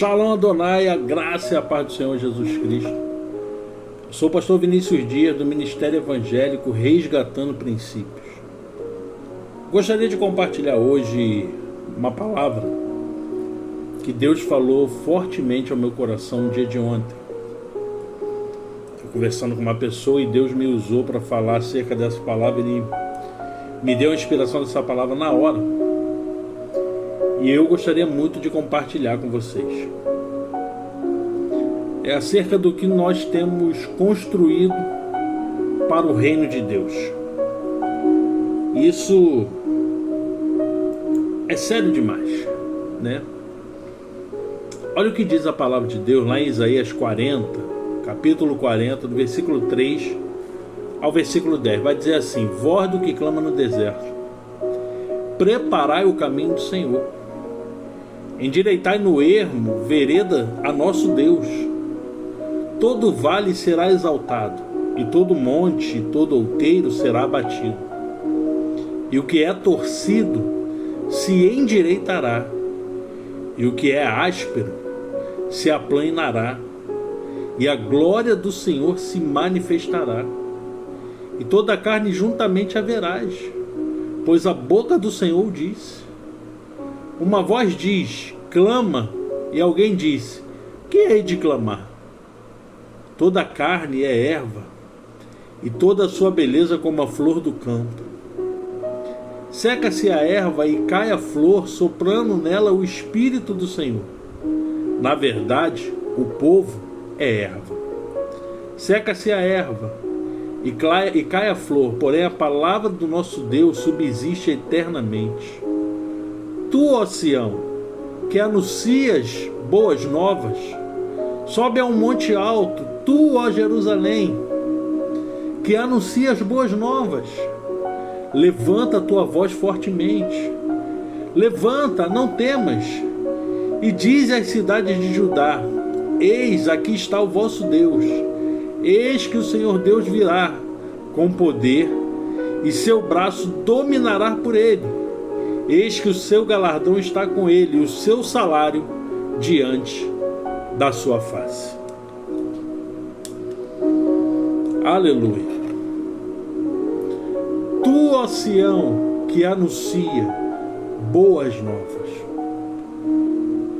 Shalom Adonai, a graça e a paz do Senhor Jesus Cristo. Eu sou o pastor Vinícius Dias, do Ministério Evangélico Resgatando Princípios. Gostaria de compartilhar hoje uma palavra que Deus falou fortemente ao meu coração no dia de ontem. Estou conversando com uma pessoa e Deus me usou para falar acerca dessa palavra. Ele me deu a inspiração dessa palavra na hora. E eu gostaria muito de compartilhar com vocês. É acerca do que nós temos construído para o reino de Deus. Isso é sério demais, né? Olha o que diz a palavra de Deus lá em Isaías 40, capítulo 40, do versículo 3 ao versículo 10. Vai dizer assim: voz do que clama no deserto, preparai o caminho do Senhor, endireitai no ermo vereda a nosso Deus. Todo vale será exaltado, e todo monte e todo outeiro será abatido. E o que é torcido se endireitará, e o que é áspero se aplanará, e a glória do Senhor se manifestará. E toda a carne juntamente a verás, pois a boca do Senhor disse. Uma voz diz, clama, e alguém disse, que hei de clamar? Toda a carne é erva, e toda a sua beleza como a flor do campo. Seca-se a erva e cai a flor, soprando nela o Espírito do Senhor. Na verdade, o povo é erva. Seca-se a erva e cai a flor, porém a palavra do nosso Deus subsiste eternamente. Tu, ó Sião, que anuncias boas novas, sobe a um monte alto. Tu, ó Jerusalém, que anuncias boas novas, levanta a tua voz fortemente. Levanta, não temas, e diz às cidades de Judá: eis, aqui está o vosso Deus. Eis que o Senhor Deus virá com poder, e seu braço dominará por ele. Eis que o seu galardão está com ele, e o seu salário diante da sua face. Aleluia. Tu, ó Sião, que anuncia boas novas.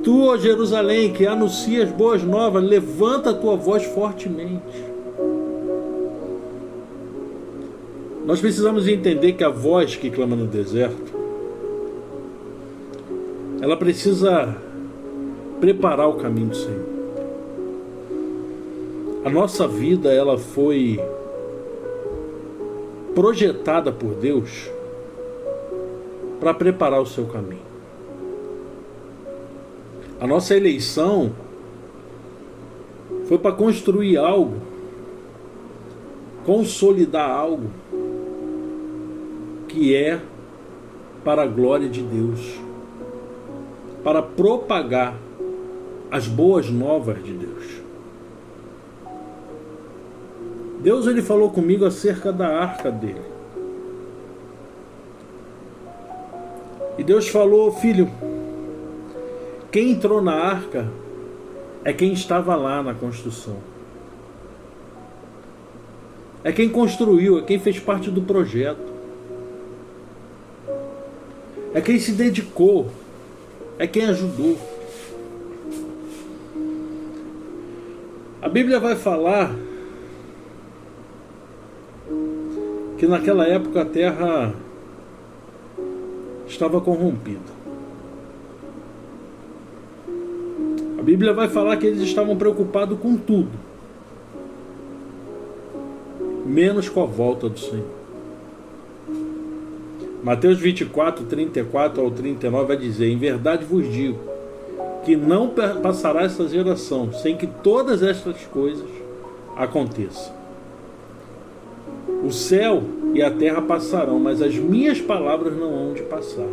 Tu, ó Jerusalém, que anuncias boas novas, levanta a tua voz fortemente. Nós precisamos entender que a voz que clama no deserto, ela precisa preparar o caminho do Senhor. A nossa vida, ela foi projetada por Deus para preparar o seu caminho. A nossa eleição foi para construir algo, consolidar algo que é para a glória de Deus, para propagar as boas novas de Deus. Deus, ele falou comigo acerca da arca dele. E Deus falou: filho, quem entrou na arca é quem estava lá na construção. É quem construiu, é quem fez parte do projeto. É quem se dedicou, é quem ajudou. A Bíblia vai falar que naquela época a terra estava corrompida. A Bíblia vai falar que eles estavam preocupados com tudo, menos com a volta do Senhor. Mateus 24, 34 ao 39 vai dizer: em verdade vos digo, que não passará essa geração sem que todas estas coisas aconteçam. O céu e a terra passarão, mas as minhas palavras não hão de passar.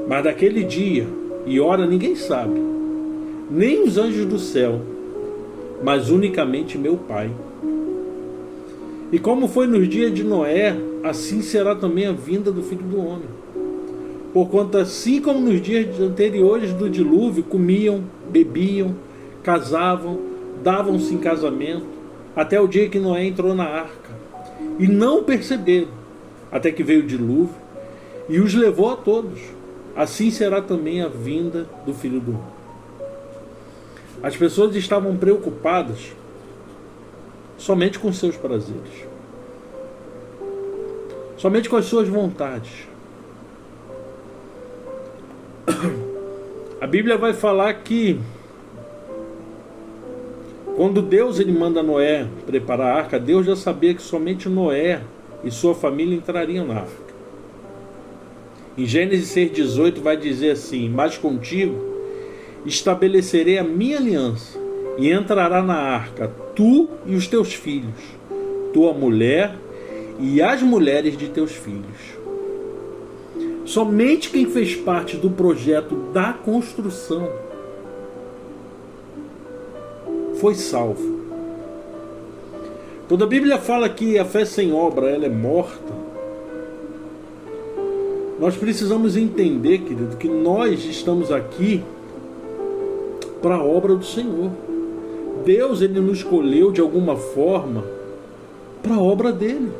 Mas daquele dia e hora ninguém sabe, nem os anjos do céu, mas unicamente meu Pai. E como foi nos dias de Noé, assim será também a vinda do Filho do Homem. porquanto assim como nos dias anteriores do dilúvio, comiam, bebiam, casavam, davam-se em casamento, até o dia que Noé entrou na arca. E não perceberam, até que veio o dilúvio e os levou a todos. Assim será também a vinda do Filho do Homem. As pessoas estavam preocupadas somente com seus prazeres, somente com as suas vontades. A Bíblia vai falar que quando Deus ele manda Noé preparar a arca, Deus já sabia que somente Noé e sua família entrariam na arca. Em Gênesis 6,18 vai dizer assim: mas contigo estabelecerei a minha aliança, e entrará na arca tu e os teus filhos, tua mulher e as mulheres de teus filhos. Somente quem fez parte do projeto da construção foi salvo. Quando a Bíblia fala que a fé sem obra ela é morta, nós precisamos entender, querido, que nós estamos aqui para a obra do Senhor. Deus ele nos escolheu de alguma forma para a obra dele.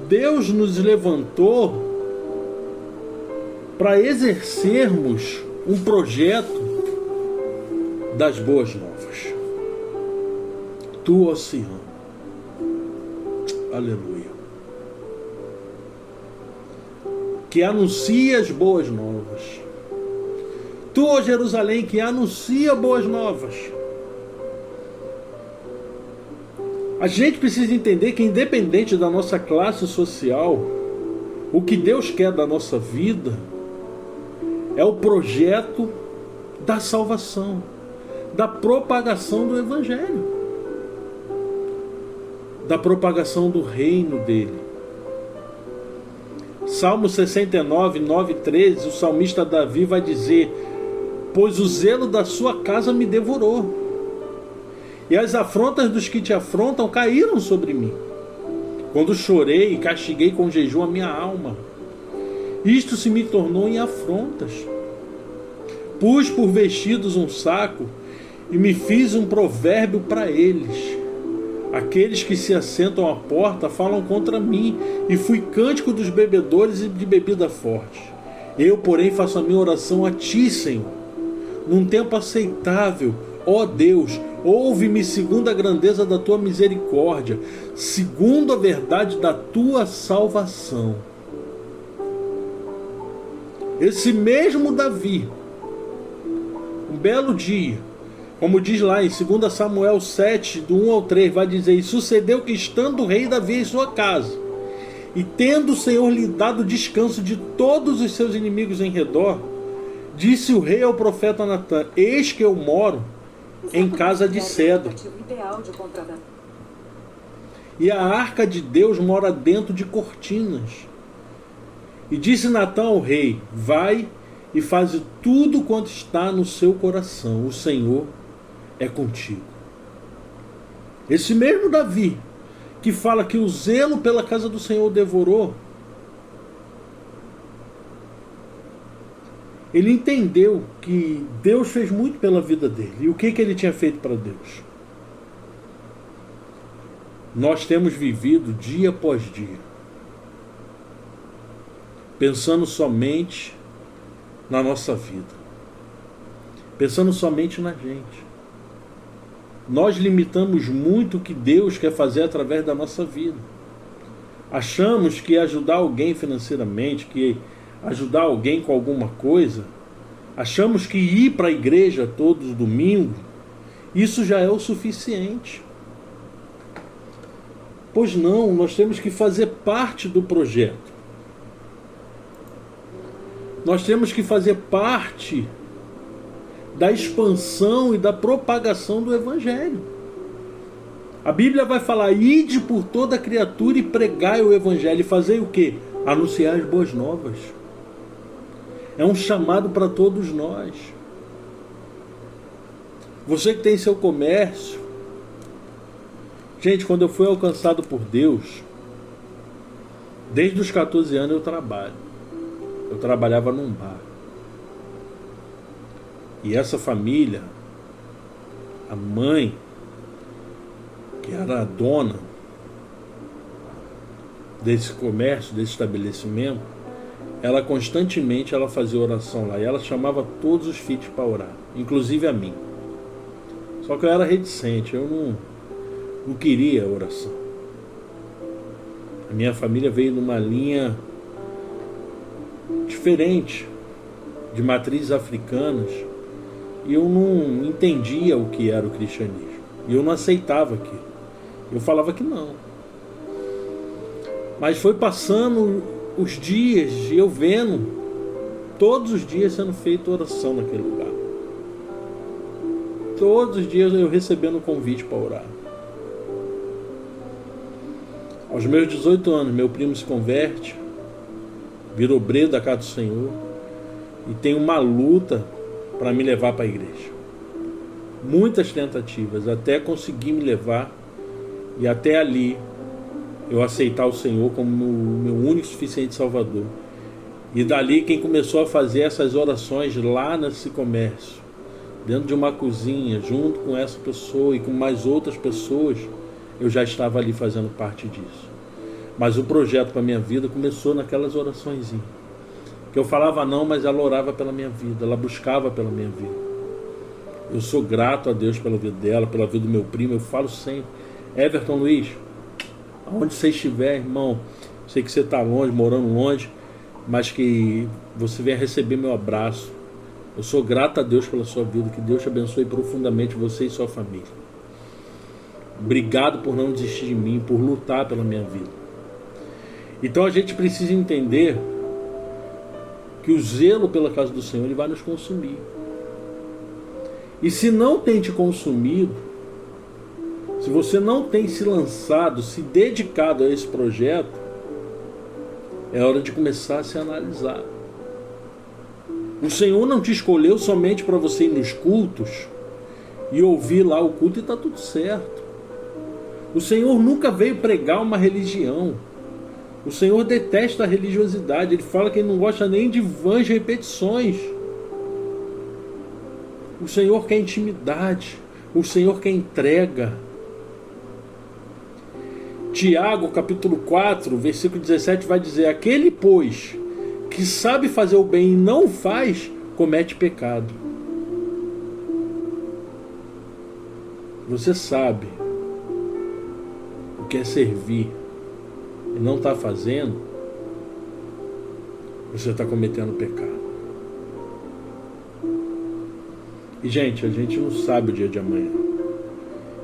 Deus nos levantou para exercermos um projeto das boas novas. Tu, ó Sião, aleluia, que anuncia as boas novas. Tu, ó Jerusalém, que anuncia boas novas. A gente precisa entender que, independente da nossa classe social, o que Deus quer da nossa vida é o projeto da salvação, da propagação do Evangelho, da propagação do reino dele. Salmo 69, 9 e 13, o salmista Davi vai dizer: pois o zelo da sua casa me devorou, e as afrontas dos que te afrontam caíram sobre mim. Quando chorei e castiguei com jejum a minha alma, isto se me tornou em afrontas. Pus por vestidos um saco e me fiz um provérbio para eles. Aqueles que se assentam à porta falam contra mim, e fui cântico dos bebedores e de bebida forte. Eu, porém, faço a minha oração a ti, Senhor. Num tempo aceitável, ó Deus, ouve-me segundo a grandeza da tua misericórdia, segundo a verdade da tua salvação. Esse mesmo Davi, um belo dia, como diz lá em 2 Samuel 7, do 1 ao 3, vai dizer: e sucedeu que, estando o rei Davi em sua casa, e tendo o Senhor lhe dado descanso de todos os seus inimigos em redor, disse o rei ao profeta Natã: eis que eu moro em casa de cedro, e a arca de Deus mora dentro de cortinas. E disse Natã ao rei: vai e faze tudo quanto está no seu coração, o Senhor é contigo. Esse mesmo Davi, que fala que o zelo pela casa do Senhor devorou, ele entendeu que Deus fez muito pela vida dele. E o que ele tinha feito para Deus? Nós temos vivido dia após dia, pensando somente na nossa vida, pensando somente na gente. Nós limitamos muito o que Deus quer fazer através da nossa vida. Achamos que ajudar alguém financeiramente, que ajudar alguém com alguma coisa, achamos que ir para a igreja todos os domingos, isso já é o suficiente. Pois não, nós temos que fazer parte do projeto. Nós temos que fazer parte da expansão e da propagação do Evangelho. A Bíblia vai falar: ide por toda criatura e pregai o Evangelho. E fazer o quê? Anunciar as boas novas. É um chamado para todos nós. Você que tem seu comércio. Gente, quando eu fui alcançado por Deus, Desde os 14 anos eu trabalho. Eu trabalhava num bar. E essa família, a mãe, que era a dona desse comércio, desse estabelecimento, ela constantemente fazia oração lá. E ela chamava todos os filhos para orar, inclusive a mim. Só que eu era reticente, eu não queria oração. A minha família veio numa linha diferente, de matrizes africanas, e eu não entendia o que era o cristianismo. E eu não aceitava aquilo. Eu falava que não. Mas foi passando os dias e eu vendo todos os dias sendo feita oração naquele lugar. Todos os dias eu recebendo um convite para orar. Aos meus 18 anos, meu primo se converte, virou obreiro da casa do Senhor e tem uma luta para me levar para a igreja. Muitas tentativas até conseguir me levar, e até ali eu aceitar o Senhor como meu único e suficiente Salvador. E dali quem começou a fazer essas orações lá nesse comércio, dentro de uma cozinha, junto com essa pessoa e com mais outras pessoas, eu já estava ali fazendo parte disso. Mas o projeto para a minha vida começou naquelas oraçõezinhas. Que eu falava não, mas ela orava pela minha vida, ela buscava pela minha vida. Eu sou grato a Deus pela vida dela, pela vida do meu primo. Eu falo sempre: Everton Luiz, aonde você estiver, irmão, sei que você está longe, morando longe, mas que você venha receber meu abraço. Eu sou grato a Deus pela sua vida, que Deus te abençoe profundamente, você e sua família. Obrigado por não desistir de mim, por lutar pela minha vida. Então a gente precisa entender que o zelo pela casa do Senhor, ele vai nos consumir. E se não tem te consumido, se você não tem se lançado, se dedicado a esse projeto, é hora de começar a se analisar. O Senhor não te escolheu somente para você ir nos cultos e ouvir lá o culto e está tudo certo. O Senhor nunca veio pregar uma religião. O Senhor detesta a religiosidade. Ele fala que ele não gosta nem de vãs repetições. O Senhor quer intimidade. O Senhor quer entrega. Tiago, capítulo 4, versículo 17, vai dizer: aquele, pois, que sabe fazer o bem e não faz, comete pecado. Você sabe o que é servir e não está fazendo, você está cometendo pecado. E gente, a gente não sabe o dia de amanhã.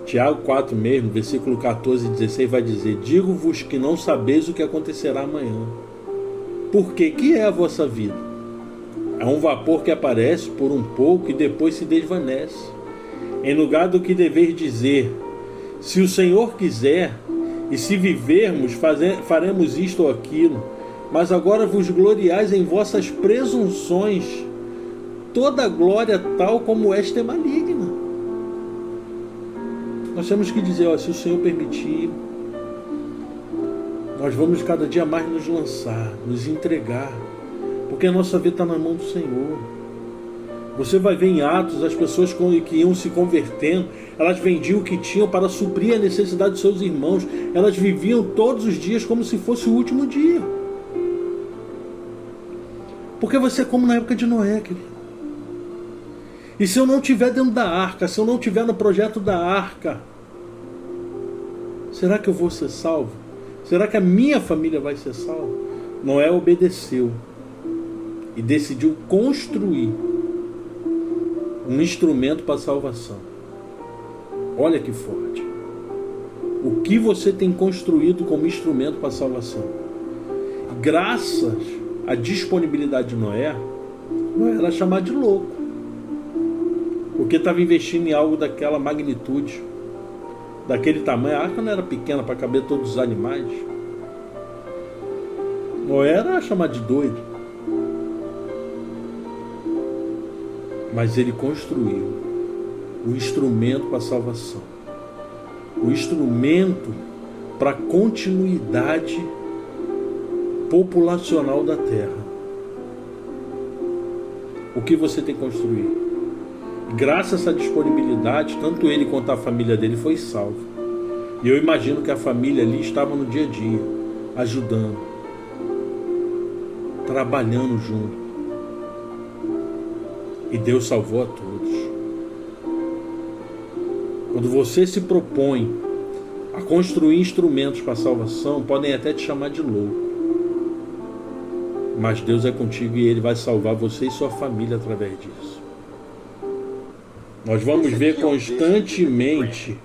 Tiago 4 mesmo, versículo 14 e 16 vai dizer: digo-vos que não sabeis o que acontecerá amanhã. Porque que é a vossa vida? É um vapor que aparece por um pouco e depois se desvanece. Em lugar do que deveis dizer: se o Senhor quiser, e se vivermos, faremos isto ou aquilo. Mas agora vos gloriais em vossas presunções. Toda glória tal como esta é maligna. Nós temos que dizer: se o Senhor permitir, nós vamos cada dia mais nos lançar, nos entregar, porque a nossa vida está na mão do Senhor. Você vai ver em Atos as pessoas que iam se convertendo, elas vendiam o que tinham para suprir a necessidade de seus irmãos. Elas viviam todos os dias como se fosse o último dia. Porque você é como na época de Noé, querido. E se eu não estiver dentro da arca, se eu não estiver no projeto da arca, será que eu vou ser salvo? Será que a minha família vai ser salva? Noé obedeceu e decidiu construir um instrumento para a salvação. Olha que forte. O que você tem construído como instrumento para a salvação? Graças à disponibilidade de Noé, Noé era chamado de louco, porque estava investindo em algo daquela magnitude, daquele tamanho. A arca não era pequena para caber todos os animais. Noé era chamado de doido. Mas ele construiu o instrumento para a salvação, o instrumento para a continuidade populacional da terra. O que você tem que construir? Graças a essa disponibilidade, tanto ele quanto a família dele foi salvo. E eu imagino que a família ali estava no dia a dia, ajudando, trabalhando junto. E Deus salvou a todos. Quando você se propõe a construir instrumentos para a salvação, podem até te chamar de louco. Mas Deus é contigo e Ele vai salvar você e sua família através disso. Nós vamos ver constantemente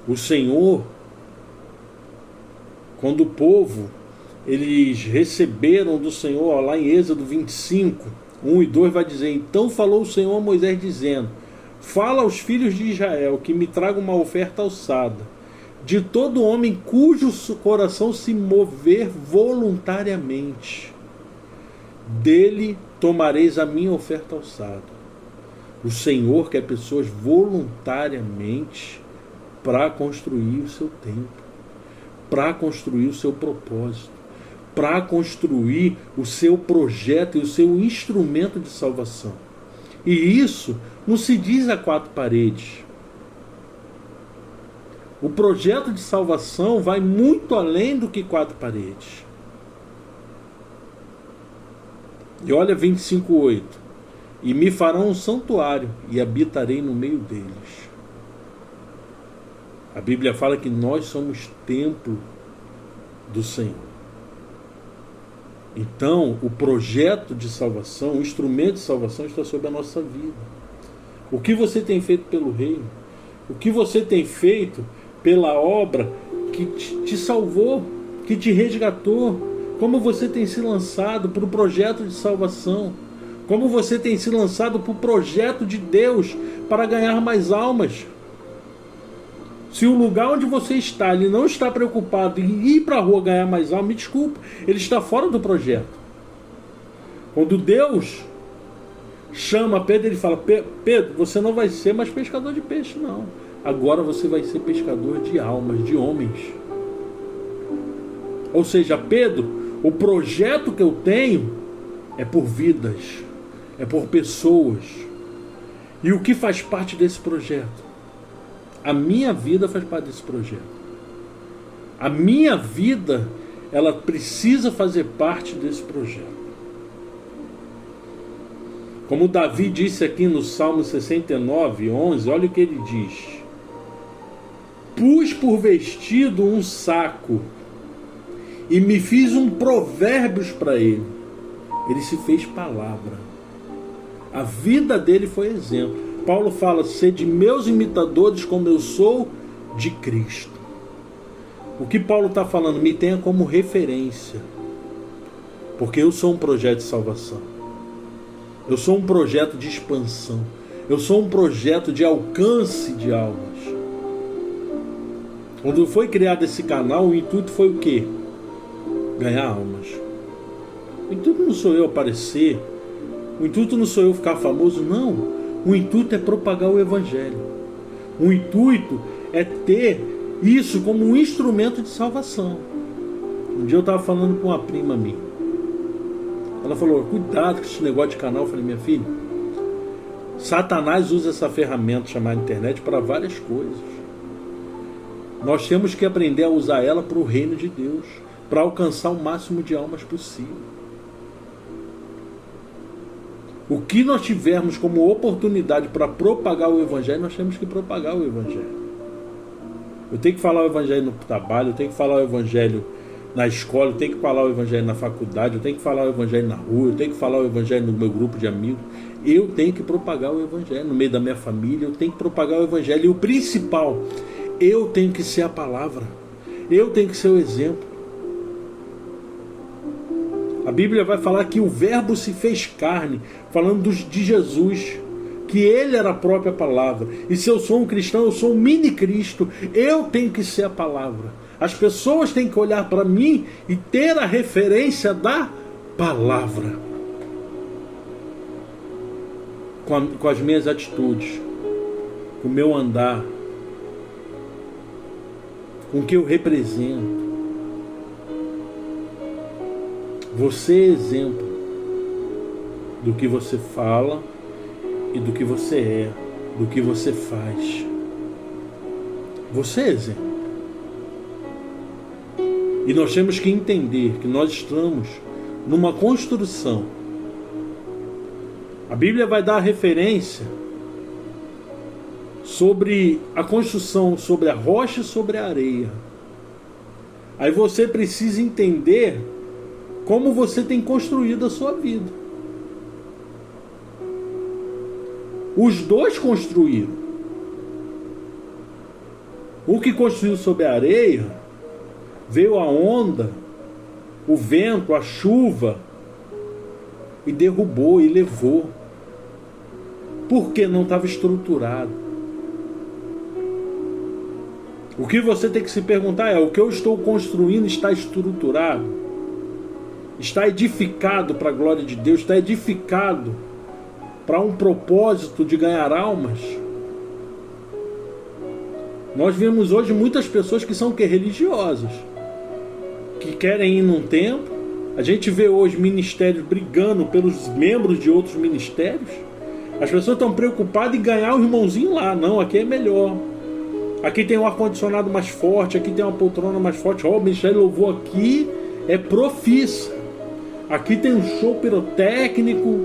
o Senhor, quando o povo, eles receberam do Senhor, lá em Êxodo 25, 1 e 2 vai dizer: então falou o Senhor a Moisés dizendo: fala aos filhos de Israel que me tragam uma oferta alçada, de todo homem cujo coração se mover voluntariamente, dele tomareis a minha oferta alçada. O Senhor quer pessoas voluntariamente para construir o seu templo, para construir o seu propósito, para construir o seu projeto e o seu instrumento de salvação. E isso não se diz a quatro paredes. O projeto de salvação vai muito além do que quatro paredes. E olha 25:8. E me farão um santuário e habitarei no meio deles. A Bíblia fala que nós somos templo do Senhor. Então, o projeto de salvação, o instrumento de salvação está sobre a nossa vida. O que você tem feito pelo reino? O que você tem feito pela obra que te salvou, que te resgatou? Como você tem se lançado para o projeto de salvação? Como você tem se lançado para o projeto de Deus para ganhar mais almas? Se o lugar onde você está, ele não está preocupado em ir para a rua ganhar mais almas, me desculpa, ele está fora do projeto. Quando Deus chama Pedro, ele fala: Pedro, você não vai ser mais pescador de peixe, não. Agora você vai ser pescador de almas, de homens. Ou seja, Pedro, o projeto que eu tenho é por vidas, é por pessoas. E o que faz parte desse projeto? A minha vida faz parte desse projeto. A minha vida, ela precisa fazer parte desse projeto. Como Davi disse aqui no Salmo 69:11, olha o que ele diz: pus por vestido um saco e me fiz um provérbios para ele. Ele se fez palavra. A vida dele foi exemplo. Paulo fala: sede meus imitadores como eu sou de Cristo. O que Paulo está falando? Me tenha como referência. Porque eu sou um projeto de salvação. Eu sou um projeto de expansão. Eu sou um projeto de alcance de almas. Quando foi criado esse canal, o intuito foi o quê? Ganhar almas. O intuito não sou eu aparecer. O intuito não sou eu ficar famoso, não. O intuito é propagar o Evangelho. O intuito é ter isso como um instrumento de salvação. Um dia eu estava falando com uma prima minha. Ela falou: cuidado com esse negócio de canal. Eu falei: minha filha, Satanás usa essa ferramenta chamada internet para várias coisas. Nós temos que aprender a usar ela para o reino de Deus, para alcançar o máximo de almas possível. O que nós tivermos como oportunidade para propagar o Evangelho, nós temos que propagar o Evangelho. Eu tenho que falar o Evangelho no trabalho, eu tenho que falar o Evangelho na escola, eu tenho que falar o Evangelho na faculdade, eu tenho que falar o Evangelho na rua, eu tenho que falar o Evangelho no meu grupo de amigos. Eu tenho que propagar o Evangelho no meio da minha família, eu tenho que propagar o Evangelho. E o principal, eu tenho que ser a palavra, eu tenho que ser o exemplo. A Bíblia vai falar que o verbo se fez carne, falando de Jesus, que ele era a própria palavra. E se eu sou um cristão, eu sou um mini Cristo, eu tenho que ser a palavra. As pessoas têm que olhar para mim e ter a referência da palavra. Com as minhas atitudes, com o meu andar, com o que eu represento. Você é exemplo do que você fala e do que você é, do que você faz. Você é exemplo. E nós temos que entender que nós estamos numa construção. A Bíblia vai dar referência sobre a construção, sobre a rocha e sobre a areia. Aí você precisa entender como você tem construído a sua vida. Os dois construíram. O que construiu sobre a areia, veio a onda, o vento, a chuva, e derrubou e levou. Porque não estava estruturado. O que você tem que se perguntar é: o que eu estou construindo está estruturado? Está edificado para a glória de Deus? Está edificado para um propósito de ganhar almas? Nós vemos hoje muitas pessoas que são religiosas, que querem ir num templo. A gente vê hoje ministérios brigando pelos membros de outros ministérios. As pessoas estão preocupadas em ganhar o irmãozinho lá. Não, aqui é melhor. Aqui tem um ar-condicionado mais forte, aqui tem uma poltrona mais forte. O ministério de louvor aqui é profissa. Aqui tem um show pirotécnico.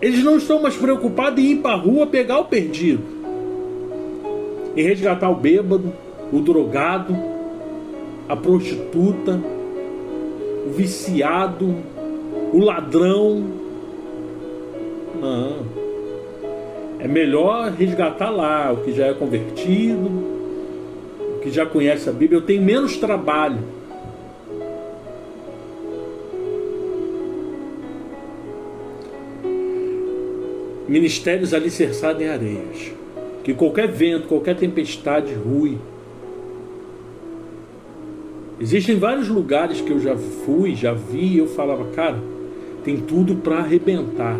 Eles não estão mais preocupados em ir para a rua pegar o perdido, em resgatar o bêbado, o drogado, a prostituta, o viciado, o ladrão. Não. É melhor resgatar lá o que já é convertido, o que já conhece a Bíblia. Eu tenho menos trabalho. Ministérios alicerçados em areias, que qualquer vento, qualquer tempestade rui. Existem vários lugares que eu já fui, já vi, e eu falava: cara, tem tudo para arrebentar.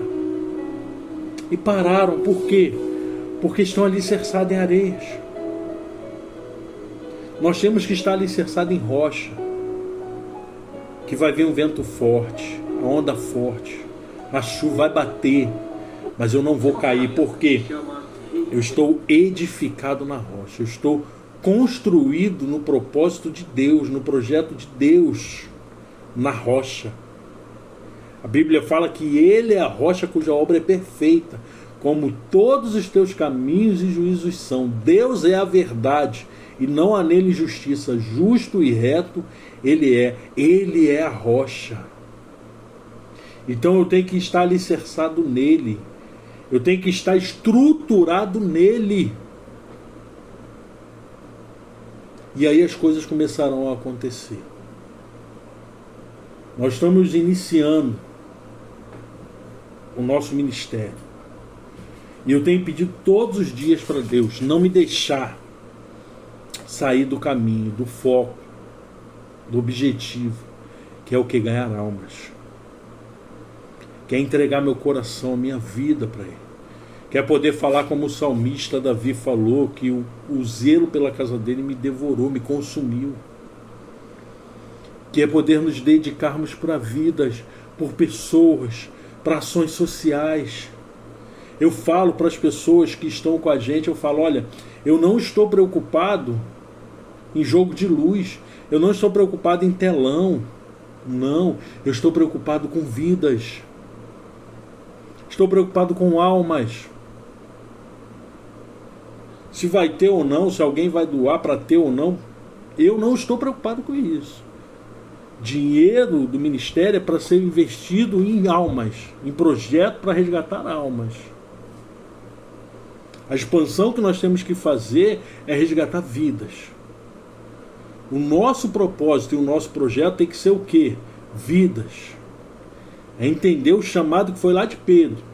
E pararam. Por quê? Porque estão alicerçados em areias. Nós temos que estar alicerçados em rocha, que vai vir um vento forte, a onda forte, a chuva vai bater, mas eu não vou cair. Por quê? Eu estou edificado na rocha. Eu estou construído no propósito de Deus, no projeto de Deus, na rocha. A Bíblia fala que Ele é a rocha cuja obra é perfeita, como todos os teus caminhos e juízos são. Deus é a verdade e não há nele justiça. Justo e reto Ele é a rocha. Então eu tenho que estar alicerçado nele. Eu tenho que estar estruturado nele. E aí as coisas começarão a acontecer. Nós estamos iniciando o nosso ministério. E eu tenho pedido todos os dias para Deus não me deixar sair do caminho, do foco, do objetivo, que é o que? Ganhar almas. Quer entregar meu coração, minha vida para Ele. Quer poder falar como o salmista Davi falou, que o zelo pela casa dele me devorou, me consumiu. Que é poder nos dedicarmos para vidas, por pessoas, para ações sociais. Eu falo para as pessoas que estão com a gente, eu falo: olha, eu não estou preocupado em jogo de luz, eu não estou preocupado em telão, não, eu estou preocupado com vidas. Estou preocupado com almas. Se vai ter ou não, se alguém vai doar para ter ou não, eu não estou preocupado com isso. Dinheiro do ministério é para ser investido em almas, em projeto para resgatar almas. A expansão que nós temos que fazer é resgatar vidas. O nosso propósito e o nosso projeto tem que ser o quê? Vidas. É entender o chamado que foi lá de Pedro.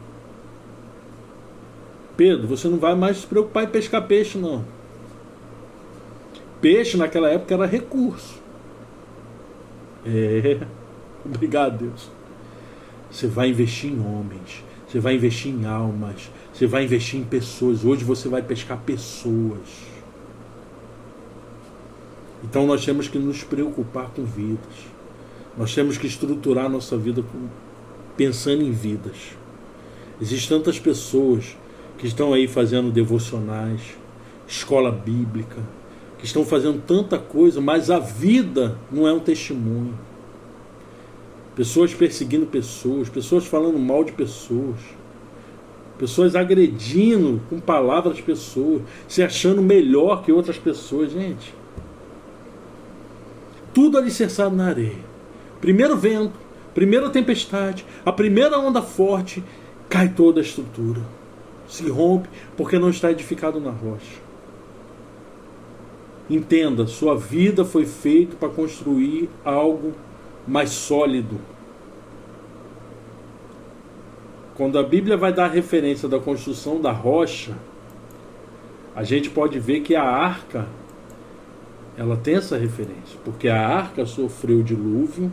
Pedro, você não vai mais se preocupar em pescar peixe, não. Peixe naquela época era recurso. Obrigado, Deus. Você vai investir em homens, você vai investir em almas, você vai investir em pessoas. Hoje você vai pescar pessoas. Então nós temos que nos preocupar com vidas. Nós temos que estruturar a nossa vida pensando em vidas. Existem tantas pessoas que estão aí fazendo devocionais, escola bíblica, que estão fazendo tanta coisa, mas a vida não é um testemunho. Pessoas perseguindo pessoas, pessoas falando mal de pessoas, pessoas agredindo com palavras pessoas, se achando melhor que outras pessoas. Gente, tudo alicerçado na areia. Primeiro vento, primeira tempestade, a primeira onda forte, cai toda a estrutura, se rompe porque não está edificado na rocha. Entenda, sua vida foi feita para construir algo mais sólido. Quando a Bíblia vai dar a referência da construção da rocha, a gente pode ver que a arca, ela tem essa referência, porque a arca sofreu dilúvio,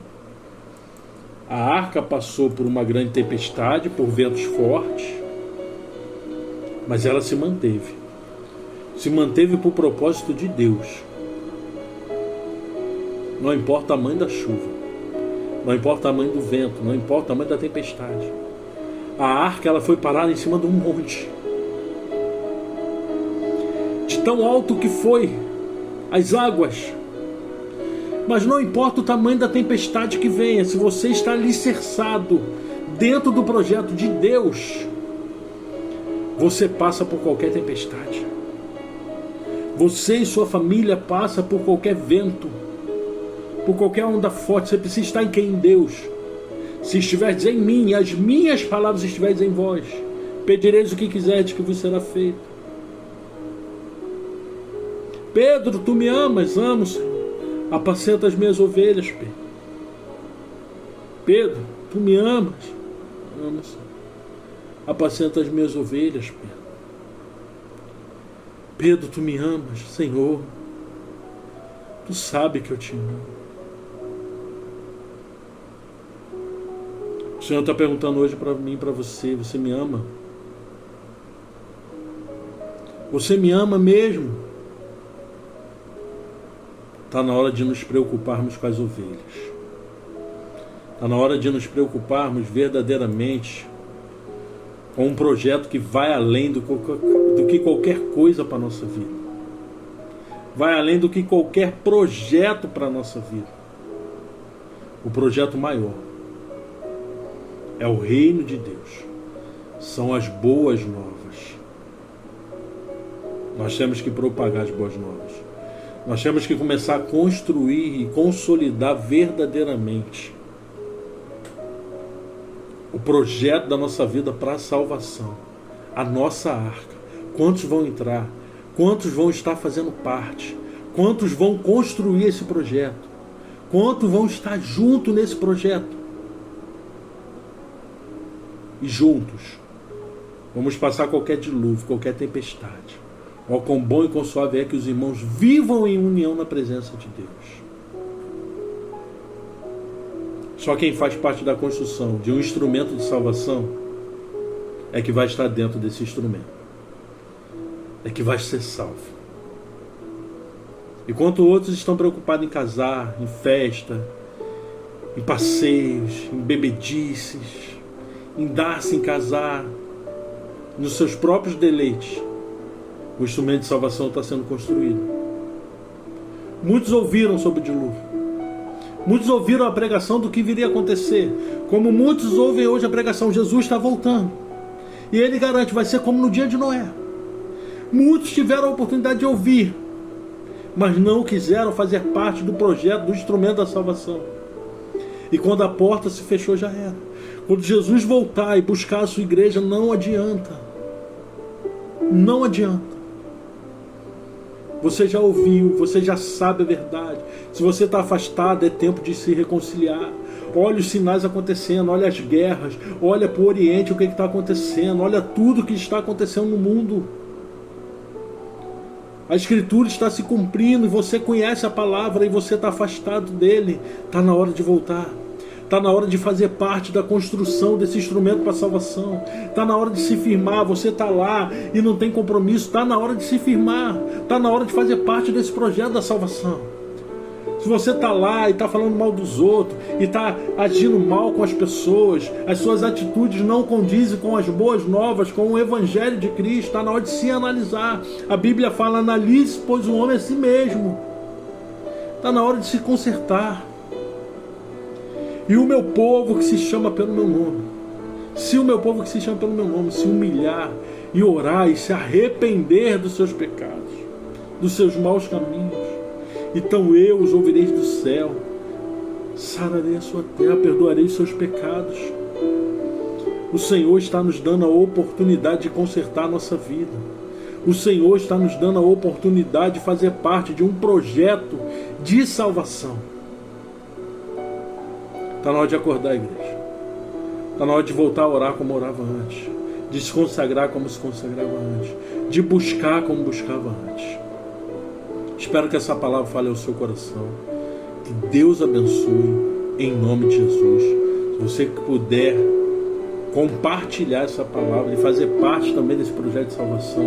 a arca passou por uma grande tempestade, por ventos fortes, mas ela se manteve. Se manteve por propósito de Deus. Não importa o tamanho da chuva, não importa o tamanho do vento, não importa o tamanho da tempestade. A arca, ela foi parada em cima de um monte. De tão alto que foi as águas. Mas não importa o tamanho da tempestade que venha, se você está alicerçado dentro do projeto de Deus, você passa por qualquer tempestade. Você e sua família passam por qualquer vento, por qualquer onda forte. Você precisa estar em quem? Em Deus. Se estiveres em mim e as minhas palavras estiveres em vós, pedireis o que quiserdes que vos será feito. Pedro, tu me amas? Amo, Senhor. Apacenta as minhas ovelhas, Pedro. Pedro, tu me amas? Amo, Senhor. Apacenta as minhas ovelhas, Pedro. Pedro, tu me amas? Senhor, tu sabe que eu te amo. O Senhor está perguntando hoje para mim e para você: você me ama? Você me ama mesmo? Está na hora de nos preocuparmos com as ovelhas. Está na hora de nos preocuparmos verdadeiramente com um projeto que vai além do que qualquer coisa para a nossa vida. Vai além do que qualquer projeto para a nossa vida. O projeto maior é o reino de Deus. São as boas novas. Nós temos que propagar as boas novas. Nós temos que começar a construir e consolidar verdadeiramente o projeto da nossa vida para a salvação. A nossa arca. Quantos vão entrar? Quantos vão estar fazendo parte? Quantos vão construir esse projeto? Quantos vão estar junto nesse projeto? E juntos vamos passar qualquer dilúvio, qualquer tempestade. Ó, quão bom e quão suave é que os irmãos vivam em união na presença de Deus. Só quem faz parte da construção de um instrumento de salvação é que vai estar dentro desse instrumento. É que vai ser salvo. Enquanto outros estão preocupados em casar, em festa, em passeios, em bebedices, em dar-se em casar, nos seus próprios deleites, o instrumento de salvação está sendo construído. Muitos ouviram sobre o dilúvio. Muitos ouviram a pregação do que viria a acontecer. Como muitos ouvem hoje a pregação, Jesus está voltando. E ele garante, vai ser como no dia de Noé. Muitos tiveram a oportunidade de ouvir, mas não quiseram fazer parte do projeto, do instrumento da salvação. E quando a porta se fechou, já era. Quando Jesus voltar e buscar a sua igreja, não adianta. Não adianta. Você já ouviu, você já sabe a verdade. Se você está afastado, é tempo de se reconciliar. Olha os sinais acontecendo, olha as guerras, olha para o Oriente o que está acontecendo, olha tudo que está acontecendo no mundo. A Escritura está se cumprindo e você conhece a palavra e você está afastado dele. Está na hora de voltar. Está na hora de fazer parte da construção desse instrumento para a salvação. Está na hora de se firmar. Você está lá e não tem compromisso. Está na hora de se firmar. Está na hora de fazer parte desse projeto da salvação. Se você está lá e está falando mal dos outros, e está agindo mal com as pessoas, as suas atitudes não condizem com as boas novas, com o Evangelho de Cristo, está na hora de se analisar. A Bíblia fala: analise, pois o homem é a si mesmo. Está na hora de se consertar. E o meu povo que se chama pelo meu nome, se o meu povo que se chama pelo meu nome se humilhar e orar e se arrepender dos seus pecados, dos seus maus caminhos, então eu os ouvirei do céu, sararei a sua terra, perdoarei os seus pecados. O Senhor está nos dando a oportunidade de consertar a nossa vida. O Senhor está nos dando a oportunidade de fazer parte de um projeto de salvação. Está na hora de acordar, igreja. Está na hora de voltar a orar como orava antes, de se consagrar como se consagrava antes, de buscar como buscava antes. Espero que essa palavra fale ao seu coração. Que Deus abençoe em nome de Jesus. Se você puder compartilhar essa palavra e fazer parte também desse projeto de salvação,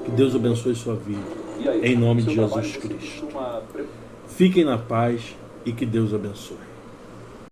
que Deus abençoe sua vida. Em nome de Jesus Cristo. Fiquem na paz e que Deus abençoe.